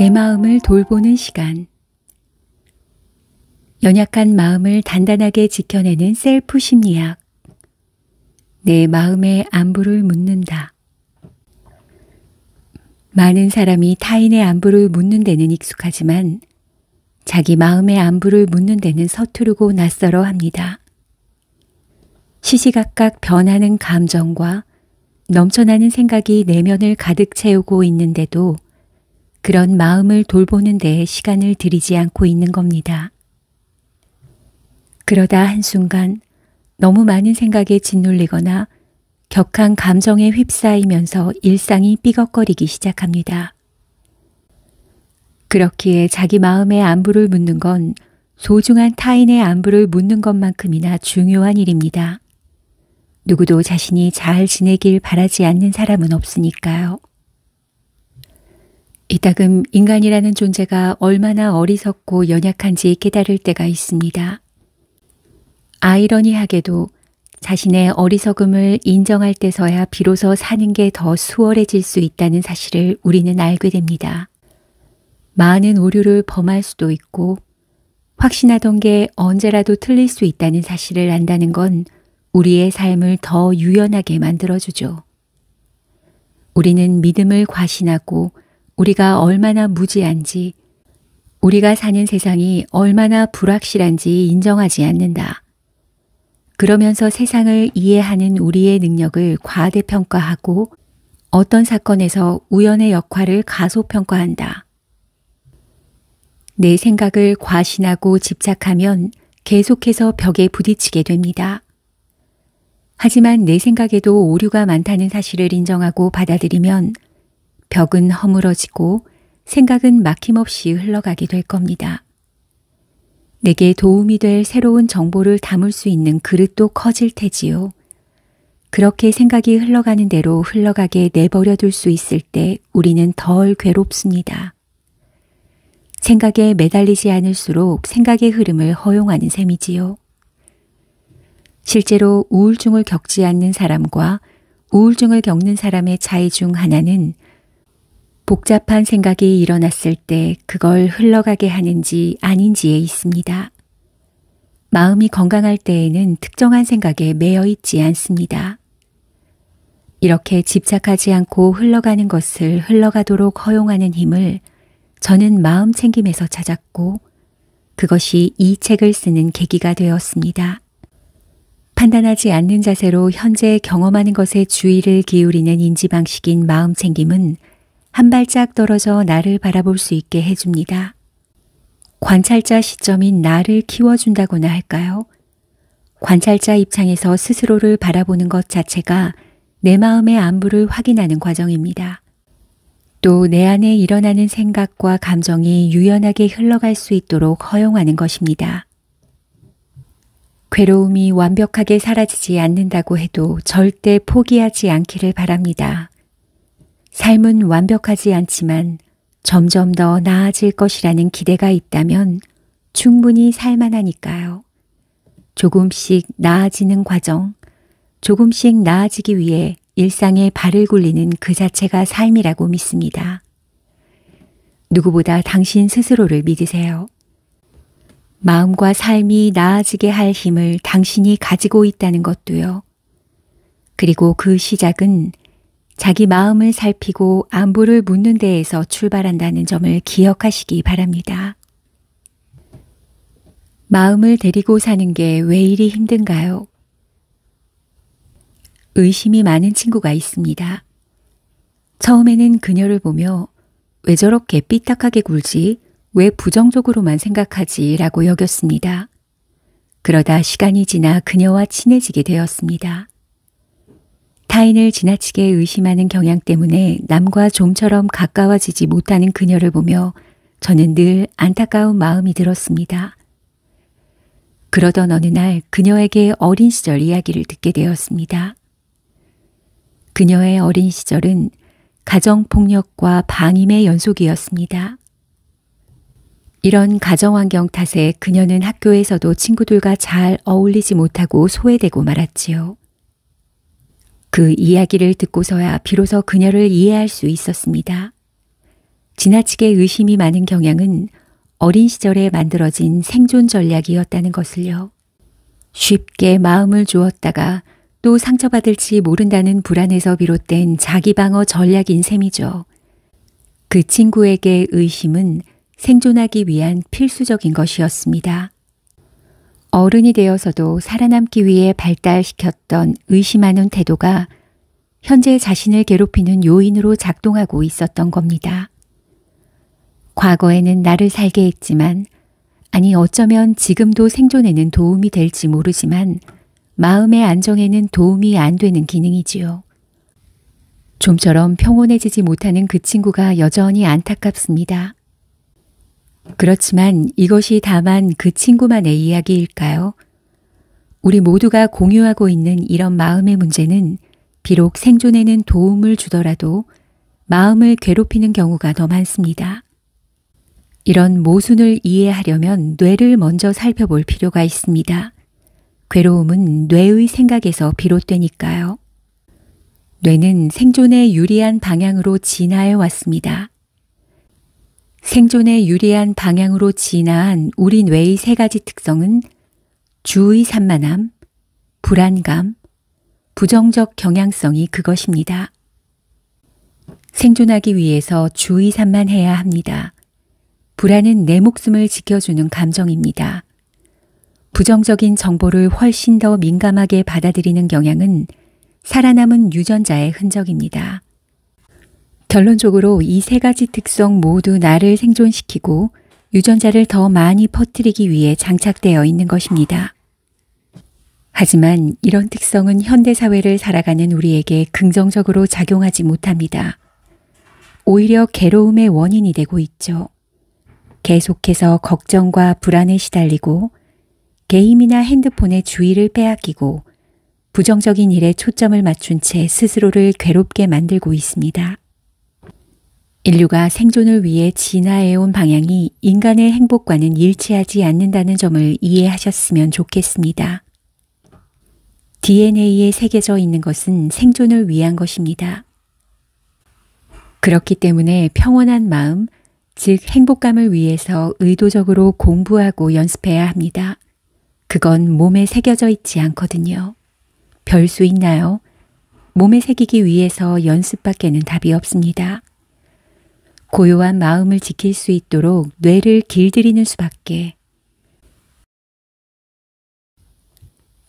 내 마음을 돌보는 시간. 연약한 마음을 단단하게 지켜내는 셀프 심리학. 내 마음의 안부를 묻는다. 많은 사람이 타인의 안부를 묻는 데는 익숙하지만 자기 마음의 안부를 묻는 데는 서투르고 낯설어 합니다. 시시각각 변하는 감정과 넘쳐나는 생각이 내면을 가득 채우고 있는데도 그런 마음을 돌보는 데에 시간을 들이지 않고 있는 겁니다. 그러다 한순간 너무 많은 생각에 짓눌리거나 격한 감정에 휩싸이면서 일상이 삐걱거리기 시작합니다. 그렇기에 자기 마음의 안부를 묻는 건 소중한 타인의 안부를 묻는 것만큼이나 중요한 일입니다. 누구도 자신이 잘 지내길 바라지 않는 사람은 없으니까요. 이따금 인간이라는 존재가 얼마나 어리석고 연약한지 깨달을 때가 있습니다. 아이러니하게도 자신의 어리석음을 인정할 때서야 비로소 사는 게 더 수월해질 수 있다는 사실을 우리는 알게 됩니다. 많은 오류를 범할 수도 있고 확신하던 게 언제라도 틀릴 수 있다는 사실을 안다는 건 우리의 삶을 더 유연하게 만들어주죠. 우리는 믿음을 과신하고 우리가 얼마나 무지한지, 우리가 사는 세상이 얼마나 불확실한지 인정하지 않는다. 그러면서 세상을 이해하는 우리의 능력을 과대평가하고 어떤 사건에서 우연의 역할을 가소평가한다. 내 생각을 과신하고 집착하면 계속해서 벽에 부딪히게 됩니다. 하지만 내 생각에도 오류가 많다는 사실을 인정하고 받아들이면 벽은 허물어지고 생각은 막힘없이 흘러가게 될 겁니다. 내게 도움이 될 새로운 정보를 담을 수 있는 그릇도 커질 테지요. 그렇게 생각이 흘러가는 대로 흘러가게 내버려 둘 수 있을 때 우리는 덜 괴롭습니다. 생각에 매달리지 않을수록 생각의 흐름을 허용하는 셈이지요. 실제로 우울증을 겪지 않는 사람과 우울증을 겪는 사람의 차이 중 하나는 복잡한 생각이 일어났을 때 그걸 흘러가게 하는지 아닌지에 있습니다. 마음이 건강할 때에는 특정한 생각에 매여 있지 않습니다. 이렇게 집착하지 않고 흘러가는 것을 흘러가도록 허용하는 힘을 저는 마음 챙김에서 찾았고 그것이 이 책을 쓰는 계기가 되었습니다. 판단하지 않는 자세로 현재 경험하는 것에 주의를 기울이는 인지방식인 마음 챙김은 한 발짝 떨어져 나를 바라볼 수 있게 해줍니다. 관찰자 시점인 나를 키워준다고나 할까요? 관찰자 입장에서 스스로를 바라보는 것 자체가 내 마음의 안부를 확인하는 과정입니다. 또 내 안에 일어나는 생각과 감정이 유연하게 흘러갈 수 있도록 허용하는 것입니다. 괴로움이 완벽하게 사라지지 않는다고 해도 절대 포기하지 않기를 바랍니다. 삶은 완벽하지 않지만 점점 더 나아질 것이라는 기대가 있다면 충분히 살만하니까요. 조금씩 나아지는 과정, 조금씩 나아지기 위해 일상에 발을 굴리는 그 자체가 삶이라고 믿습니다. 누구보다 당신 스스로를 믿으세요. 마음과 삶이 나아지게 할 힘을 당신이 가지고 있다는 것도요. 그리고 그 시작은 자기 마음을 살피고 안부를 묻는 데에서 출발한다는 점을 기억하시기 바랍니다. 마음을 데리고 사는 게 왜 이리 힘든가요? 의심이 많은 친구가 있습니다. 처음에는 그녀를 보며 왜 저렇게 삐딱하게 굴지? 왜 부정적으로만 생각하지? 라고 여겼습니다. 그러다 시간이 지나 그녀와 친해지게 되었습니다. 타인을 지나치게 의심하는 경향 때문에 남과 좀처럼 가까워지지 못하는 그녀를 보며 저는 늘 안타까운 마음이 들었습니다. 그러던 어느 날 그녀에게 어린 시절 이야기를 듣게 되었습니다. 그녀의 어린 시절은 가정폭력과 방임의 연속이었습니다. 이런 가정환경 탓에 그녀는 학교에서도 친구들과 잘 어울리지 못하고 소외되고 말았지요. 그 이야기를 듣고서야 비로소 그녀를 이해할 수 있었습니다. 지나치게 의심이 많은 경향은 어린 시절에 만들어진 생존 전략이었다는 것을요. 쉽게 마음을 주었다가 또 상처받을지 모른다는 불안에서 비롯된 자기 방어 전략인 셈이죠. 그 친구에게 의심은 생존하기 위한 필수적인 것이었습니다. 어른이 되어서도 살아남기 위해 발달시켰던 의심하는 태도가 현재 자신을 괴롭히는 요인으로 작동하고 있었던 겁니다. 과거에는 나를 살게 했지만, 아니 어쩌면 지금도 생존에는 도움이 될지 모르지만 마음의 안정에는 도움이 안 되는 기능이지요. 좀처럼 평온해지지 못하는 그 친구가 여전히 안타깝습니다. 그렇지만 이것이 다만 그 친구만의 이야기일까요? 우리 모두가 공유하고 있는 이런 마음의 문제는 비록 생존에는 도움을 주더라도 마음을 괴롭히는 경우가 더 많습니다. 이런 모순을 이해하려면 뇌를 먼저 살펴볼 필요가 있습니다. 괴로움은 뇌의 생각에서 비롯되니까요. 뇌는 생존에 유리한 방향으로 진화해 왔습니다. 생존에 유리한 방향으로 진화한 우리 뇌의 세 가지 특성은 주의 산만함, 불안감, 부정적 경향성이 그것입니다. 생존하기 위해서 주의 산만해야 합니다. 불안은 내 목숨을 지켜주는 감정입니다. 부정적인 정보를 훨씬 더 민감하게 받아들이는 경향은 살아남은 유전자의 흔적입니다. 결론적으로 이 세 가지 특성 모두 나를 생존시키고 유전자를 더 많이 퍼뜨리기 위해 장착되어 있는 것입니다. 하지만 이런 특성은 현대사회를 살아가는 우리에게 긍정적으로 작용하지 못합니다. 오히려 괴로움의 원인이 되고 있죠. 계속해서 걱정과 불안에 시달리고 게임이나 핸드폰의 주의를 빼앗기고 부정적인 일에 초점을 맞춘 채 스스로를 괴롭게 만들고 있습니다. 인류가 생존을 위해 진화해온 방향이 인간의 행복과는 일치하지 않는다는 점을 이해하셨으면 좋겠습니다. DNA에 새겨져 있는 것은 생존을 위한 것입니다. 그렇기 때문에 평온한 마음, 즉 행복감을 위해서 의도적으로 공부하고 연습해야 합니다. 그건 몸에 새겨져 있지 않거든요. 별 수 있나요? 몸에 새기기 위해서 연습밖에는 답이 없습니다. 고요한 마음을 지킬 수 있도록 뇌를 길들이는 수밖에.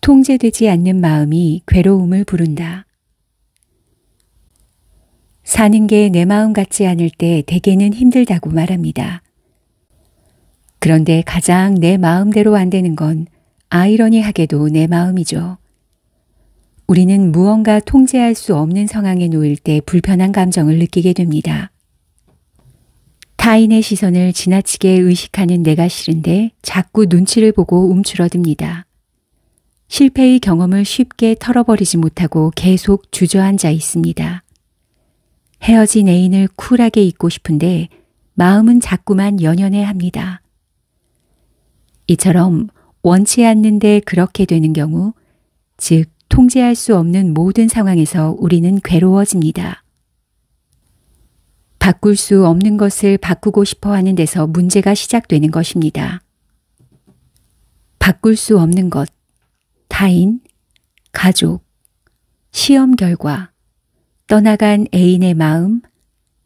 통제되지 않는 마음이 괴로움을 부른다. 사는 게 내 마음 같지 않을 때 대개는 힘들다고 말합니다. 그런데 가장 내 마음대로 안 되는 건 아이러니하게도 내 마음이죠. 우리는 무언가 통제할 수 없는 상황에 놓일 때 불편한 감정을 느끼게 됩니다. 타인의 시선을 지나치게 의식하는 내가 싫은데 자꾸 눈치를 보고 움츠러듭니다. 실패의 경험을 쉽게 털어버리지 못하고 계속 주저앉아 있습니다. 헤어진 애인을 쿨하게 잊고 싶은데 마음은 자꾸만 연연해합니다. 이처럼 원치 않는데 그렇게 되는 경우, 즉 통제할 수 없는 모든 상황에서 우리는 괴로워집니다. 바꿀 수 없는 것을 바꾸고 싶어 하는 데서 문제가 시작되는 것입니다. 바꿀 수 없는 것, 타인, 가족, 시험 결과, 떠나간 애인의 마음,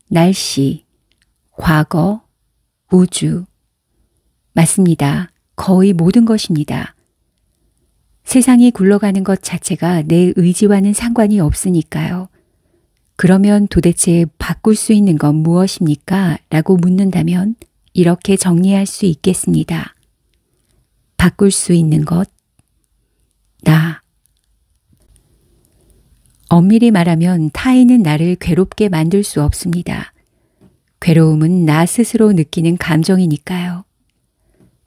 날씨, 과거, 우주. 맞습니다. 거의 모든 것입니다. 세상이 굴러가는 것 자체가 내 의지와는 상관이 없으니까요. 그러면 도대체 바꿀 수 있는 건 무엇입니까? 라고 묻는다면 이렇게 정리할 수 있겠습니다. 바꿀 수 있는 것, 나. 엄밀히 말하면 타인은 나를 괴롭게 만들 수 없습니다. 괴로움은 나 스스로 느끼는 감정이니까요.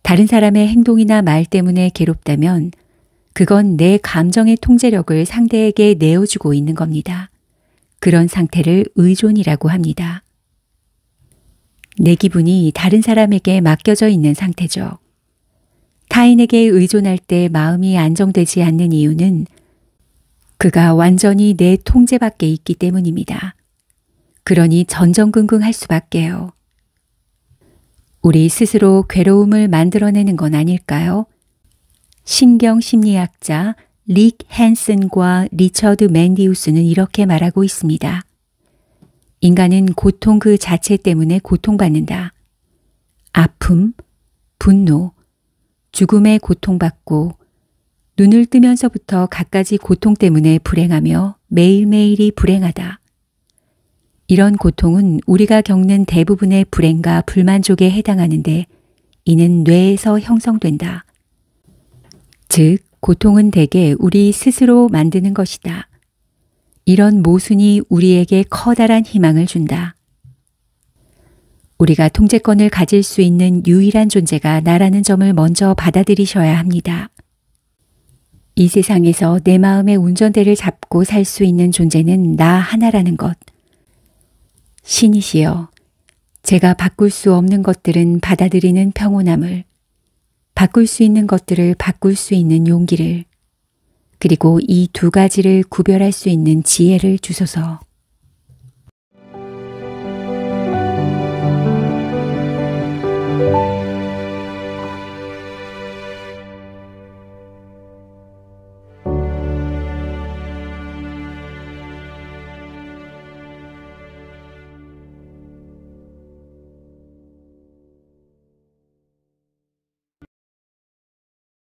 다른 사람의 행동이나 말 때문에 괴롭다면 그건 내 감정의 통제력을 상대에게 내어주고 있는 겁니다. 그런 상태를 의존이라고 합니다. 내 기분이 다른 사람에게 맡겨져 있는 상태죠. 타인에게 의존할 때 마음이 안정되지 않는 이유는 그가 완전히 내 통제 밖에 있기 때문입니다. 그러니 전전긍긍할 수밖에요. 우리 스스로 괴로움을 만들어내는 건 아닐까요? 신경심리학자 릭 헨슨과 리처드 맨디우스는 이렇게 말하고 있습니다. 인간은 고통 그 자체 때문에 고통받는다. 아픔, 분노, 죽음에 고통받고 눈을 뜨면서부터 갖가지 고통 때문에 불행하며 매일매일이 불행하다. 이런 고통은 우리가 겪는 대부분의 불행과 불만족에 해당하는데 이는 뇌에서 형성된다. 즉, 고통은 대개 우리 스스로 만드는 것이다. 이런 모순이 우리에게 커다란 희망을 준다. 우리가 통제권을 가질 수 있는 유일한 존재가 나라는 점을 먼저 받아들이셔야 합니다. 이 세상에서 내 마음의 운전대를 잡고 살 수 있는 존재는 나 하나라는 것. 신이시여, 제가 바꿀 수 없는 것들은 받아들이는 평온함을, 바꿀 수 있는 것들을 바꿀 수 있는 용기를, 그리고 이 두 가지를 구별할 수 있는 지혜를 주소서.